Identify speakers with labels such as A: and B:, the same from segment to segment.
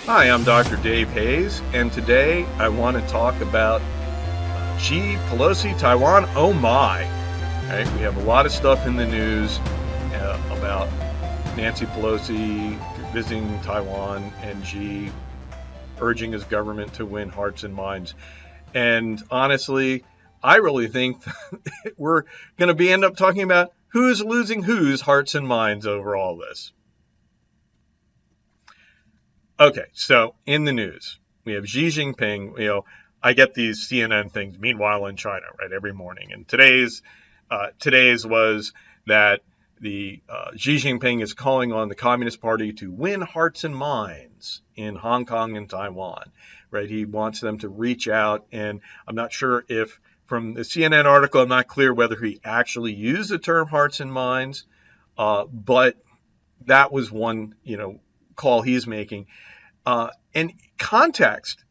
A: Hi, I'm Dr. Dave Hayes, and today I want to talk about Xi Pelosi, Taiwan. Oh my! Right? We have a lot of stuff in the news about Nancy Pelosi visiting Taiwan and Xi urging his government to win hearts and minds. And honestly, I really think we're going to end up talking about who's losing whose hearts and minds over all this. Okay, so in the news, we have Xi Jinping. I get these CNN things, meanwhile in China, right, every morning. And today's was that the Xi Jinping is calling on the Communist Party to win hearts and minds in Hong Kong and Taiwan, right? He wants them to reach out, and I'm not sure if from the CNN article, I'm not clear whether he actually used the term hearts and minds, but that was one, call he's making. And context,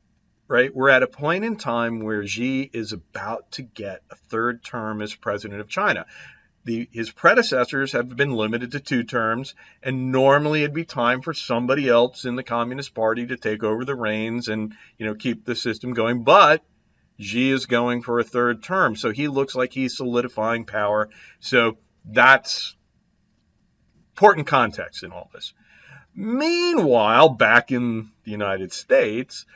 A: right? We're at a point in time where Xi is about to get a third term as president of China. His predecessors have been limited to 2 terms, and normally it'd be time for somebody else in the Communist Party to take over the reins and, keep the system going. But Xi is going for a third term, so he looks like he's solidifying power. So that's important context in all this. Meanwhile, back in the United States,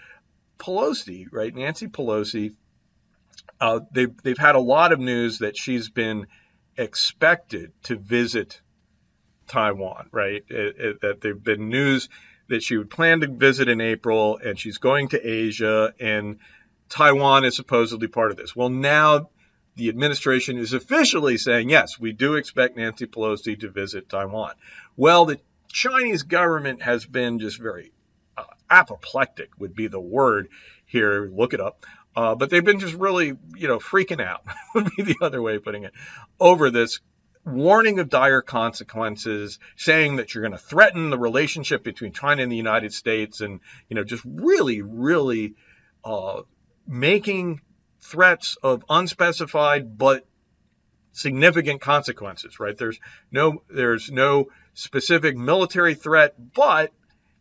A: Pelosi, right, Nancy Pelosi, they've had a lot of news that she's been expected to visit Taiwan, right? That there've been news that she would plan to visit in April, and she's going to Asia, and Taiwan is supposedly part of this. Well, now the administration is officially saying, yes, we do expect Nancy Pelosi to visit Taiwan. Well, the Chinese government has been just very apoplectic would be the word here. Look it up. But they've been just really, freaking out would be the other way of putting it over this, warning of dire consequences, saying that you're going to threaten the relationship between China and the United States, and, just really, really making threats of unspecified but significant consequences, right? There's no specific military threat, but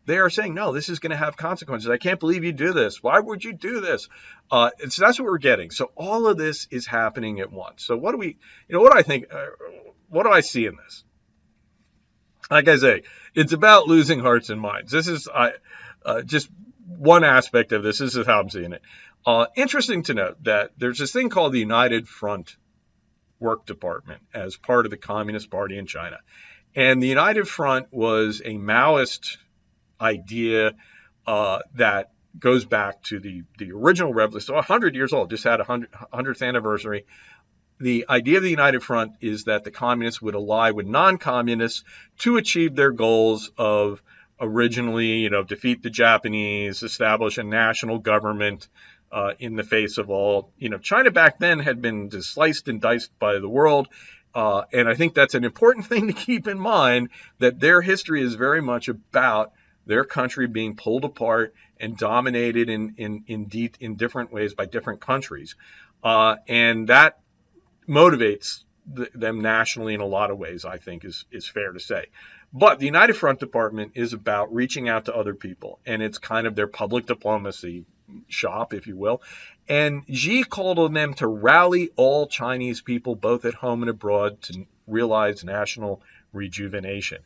A: they are saying, no, this is going to have consequences. I can't believe you do this. Why would you do this? So that's what we're getting. So all of this is happening at once. So what do I think? What do I see in this? Like I say, it's about losing hearts and minds. This is just one aspect of this. This is how I'm seeing it. Interesting to note that there's this thing called the United Front Work Department as part of the Communist Party in China. And the United Front was a Maoist idea that goes back to the original revolution, so 100 years old, just had a 100th anniversary. The idea of the United Front is that the communists would ally with non-communists to achieve their goals of originally, defeat the Japanese, establish a national government in the face of all, China back then had been just sliced and diced by the world. And I think that's an important thing to keep in mind, that their history is very much about their country being pulled apart and dominated in different ways by different countries. And that motivates them nationally in a lot of ways, I think is fair to say. But the United Front Department is about reaching out to other people, and it's kind of their public diplomacy shop, if you will. And Xi called on them to rally all Chinese people, both at home and abroad, to realize national rejuvenation.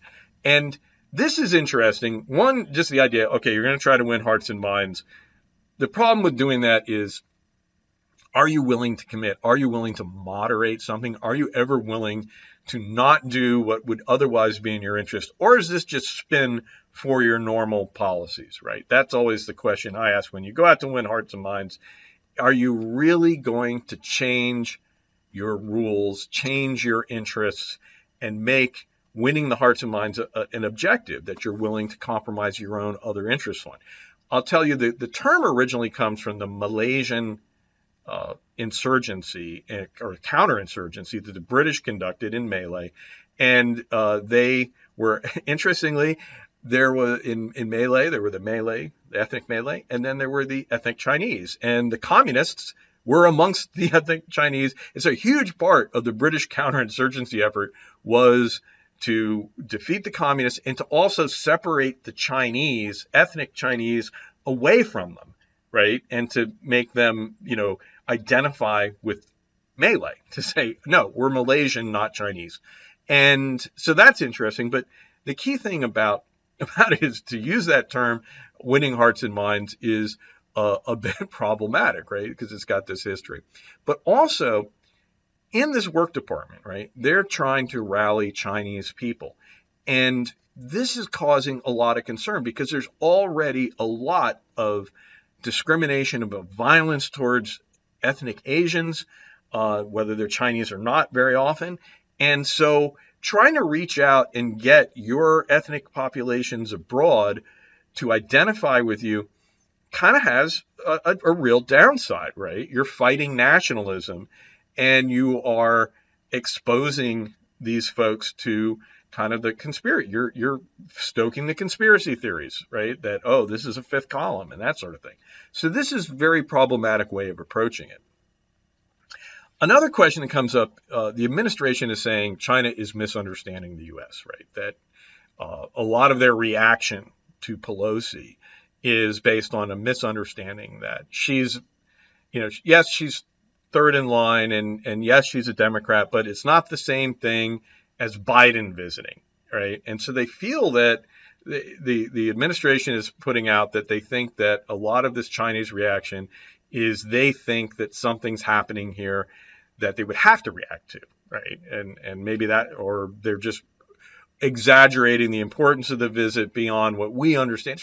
A: And this is interesting. One, just the idea, okay, you're going to try to win hearts and minds. The problem with doing that is, are you willing to commit? Are you willing to moderate something? Are you ever willing to not do what would otherwise be in your interest? Or is this just spin for your normal policies, right? That's always the question I ask when you go out to win hearts and minds. Are you really going to change your rules, change your interests, and make winning the hearts and minds an objective that you're willing to compromise your own other interests on? I'll tell you, the term originally comes from the Malaysian insurgency or counterinsurgency that the British conducted in Malay. And they were, interestingly, there was in Malay, there were the ethnic Malay, and then there were the ethnic Chinese. And the communists were amongst the ethnic Chinese. It's a huge part of the British counterinsurgency effort was to defeat the communists and to also separate the Chinese, ethnic Chinese, away from them, right? And to make them, identify with Malay, to say, no, we're Malaysian, not Chinese. And so that's interesting. But the key thing about it is to use that term, winning hearts and minds, is a bit problematic, right? Because it's got this history. But also, in this work department, right, they're trying to rally Chinese people. And this is causing a lot of concern because there's already a lot of discrimination, about violence towards ethnic Asians, whether they're Chinese or not, very often. And so trying to reach out and get your ethnic populations abroad to identify with you kind of has a real downside, right? You're fighting nationalism, and you are exposing these folks to kind of the conspiracy. You're stoking the conspiracy theories, right? That, oh, this is a fifth column and that sort of thing. So this is a very problematic way of approaching it. Another question that comes up, the administration is saying China is misunderstanding the U.S., right? That a lot of their reaction to Pelosi is based on a misunderstanding that she's, yes, she's third in line, and yes, she's a Democrat, but it's not the same thing as Biden visiting, right? And so they feel that the administration is putting out that they think that a lot of this Chinese reaction is they think that something's happening here that they would have to react to, right? And maybe that, or they're just exaggerating the importance of the visit beyond what we understand.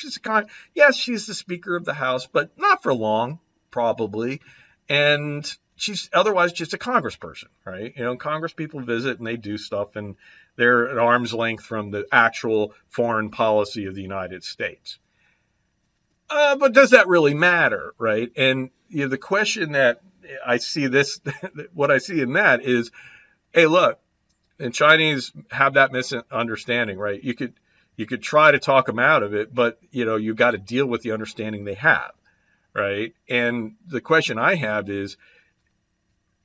A: Yes, she's the Speaker of the House, but not for long, probably. And she's otherwise just a congressperson, right? Congress people visit and they do stuff, and they're at arm's length from the actual foreign policy of the United States. But does that really matter, right? And the question that I see what I see in that is, hey, look, and Chinese have that misunderstanding, right? You could try to talk them out of it, but you've got to deal with the understanding they have, right? And the question I have is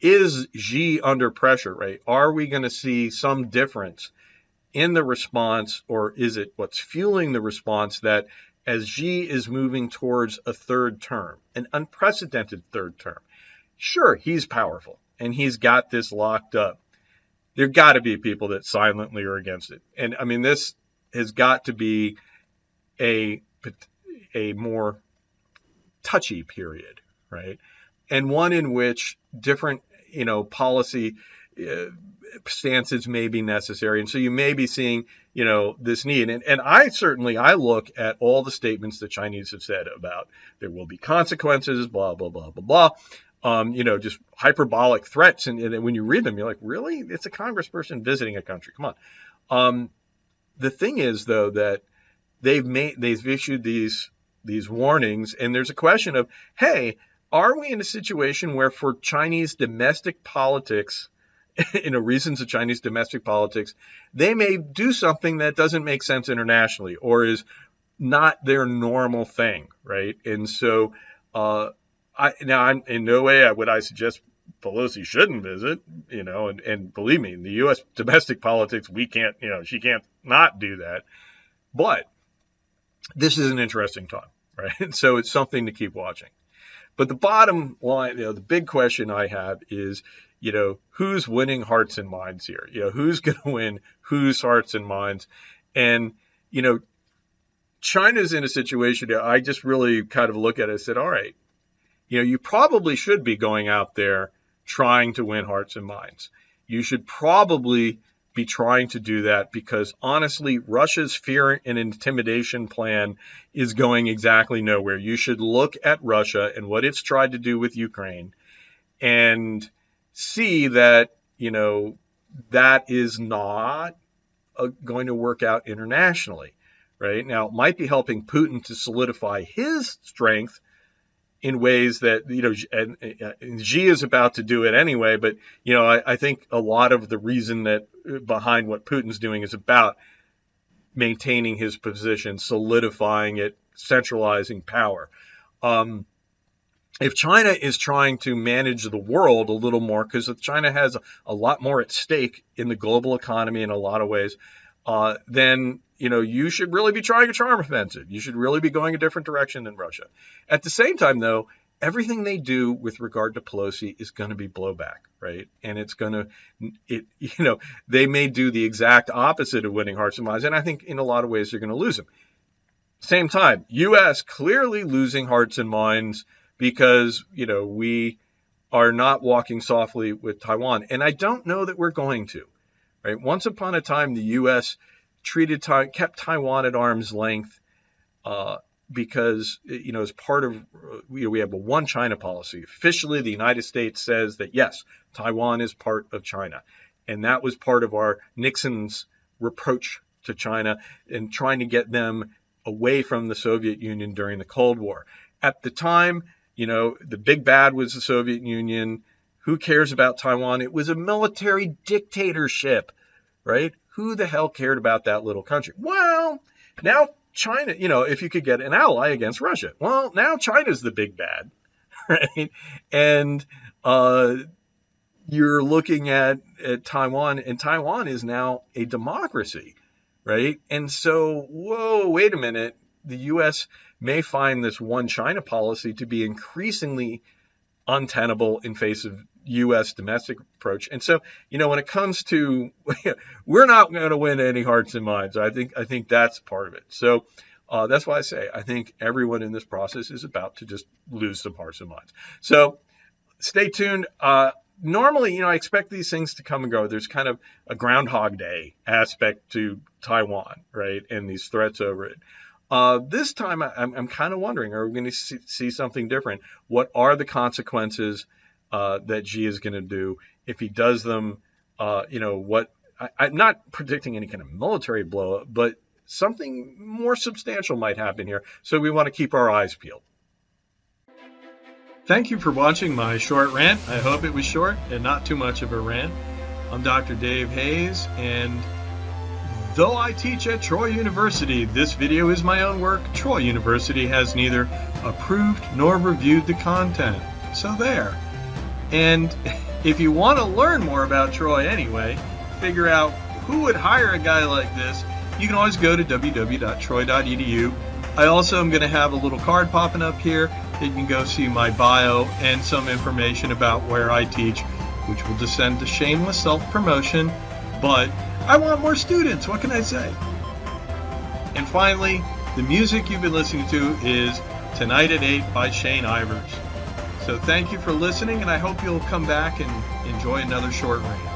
A: Xi under pressure, right? Are we going to see some difference in the response, or is it what's fueling the response that as Xi is moving towards a third term, an unprecedented third term? Sure, he's powerful and he's got this locked up. There got to be people that silently are against it. And I mean, this has got to be a more touchy period, right? And one in which different, policy stances may be necessary. And so you may be seeing, this need. And I look at all the statements the Chinese have said about there will be consequences, blah, blah, blah, blah, blah. Just hyperbolic threats. And when you read them, you're like, really? It's a congressperson visiting a country. Come on. The thing is, though, that they've issued these warnings, and there's a question of, hey, are we in a situation where for Chinese domestic politics, reasons of Chinese domestic politics, they may do something that doesn't make sense internationally or is not their normal thing, right? And so, I'm in no way would I suggest Pelosi shouldn't visit, and believe me, in the U.S. domestic politics, we can't, she can't not do that. But this is an interesting time, right? And so it's something to keep watching. But the bottom line, the big question I have is, who's winning hearts and minds here? Who's going to win whose hearts and minds? And, China's in a situation that I just really kind of look at it and said, all right, you probably should be going out there trying to win hearts and minds. You should probably be trying to do that because, honestly, Russia's fear and intimidation plan is going exactly nowhere. You should look at Russia and what it's tried to do with Ukraine and see that, that is not going to work out internationally, right? Now, it might be helping Putin to solidify his strength in ways that, and Xi is about to do it anyway, but, I think a lot of the reason that behind what Putin's doing is about maintaining his position, solidifying it, centralizing power. If China is trying to manage the world a little more, because China has a lot more at stake in the global economy in a lot of ways, then you should really be trying a charm offensive. You should really be going a different direction than Russia. At the same time, though, everything they do with regard to Pelosi is going to be blowback, right? And it's going to, they may do the exact opposite of winning hearts and minds. And I think in a lot of ways they're going to lose them. Same time, U.S. clearly losing hearts and minds because, we are not walking softly with Taiwan. And I don't know that we're going to, right? Once upon a time, the U.S. kept Taiwan at arm's length because, as part of, we have a one China policy. Officially, the United States says that, yes, Taiwan is part of China. And that was part of our Nixon's reproach to China and trying to get them away from the Soviet Union during the Cold War. At the time, the big bad was the Soviet Union. Who cares about Taiwan? It was a military dictatorship, right? Who the hell cared about that little country? Well, now China, if you could get an ally against Russia. Well, now China's the big bad, right? And you're looking at Taiwan, and Taiwan is now a democracy, right? And so, whoa, wait a minute. The U.S. may find this one China policy to be increasingly untenable in face of U.S. domestic approach. And so, when it comes to, we're not going to win any hearts and minds. I think that's part of it. So that's why I say I think everyone in this process is about to just lose some hearts and minds. So stay tuned. Normally, I expect these things to come and go. There's kind of a Groundhog Day aspect to Taiwan, right? And these threats over it. This time, I'm kind of wondering, are we going to see something different? What are the consequences that Xi is going to do if he does them? I'm not predicting any kind of military blow up, but something more substantial might happen here. So we want to keep our eyes peeled. Thank you for watching my short rant. I hope it was short and not too much of a rant. I'm Dr. Dave Hayes, and though I teach at Troy University, this video is my own work. Troy University has neither approved nor reviewed the content. So there. And if you want to learn more about Troy anyway, figure out who would hire a guy like this, you can always go to www.troy.edu. I also am going to have a little card popping up here that you can go see my bio and some information about where I teach, which will descend to shameless self-promotion. But I want more students. What can I say? And finally, the music you've been listening to is Tonight at 8 by Shane Ivers. So thank you for listening, and I hope you'll come back and enjoy another short rant.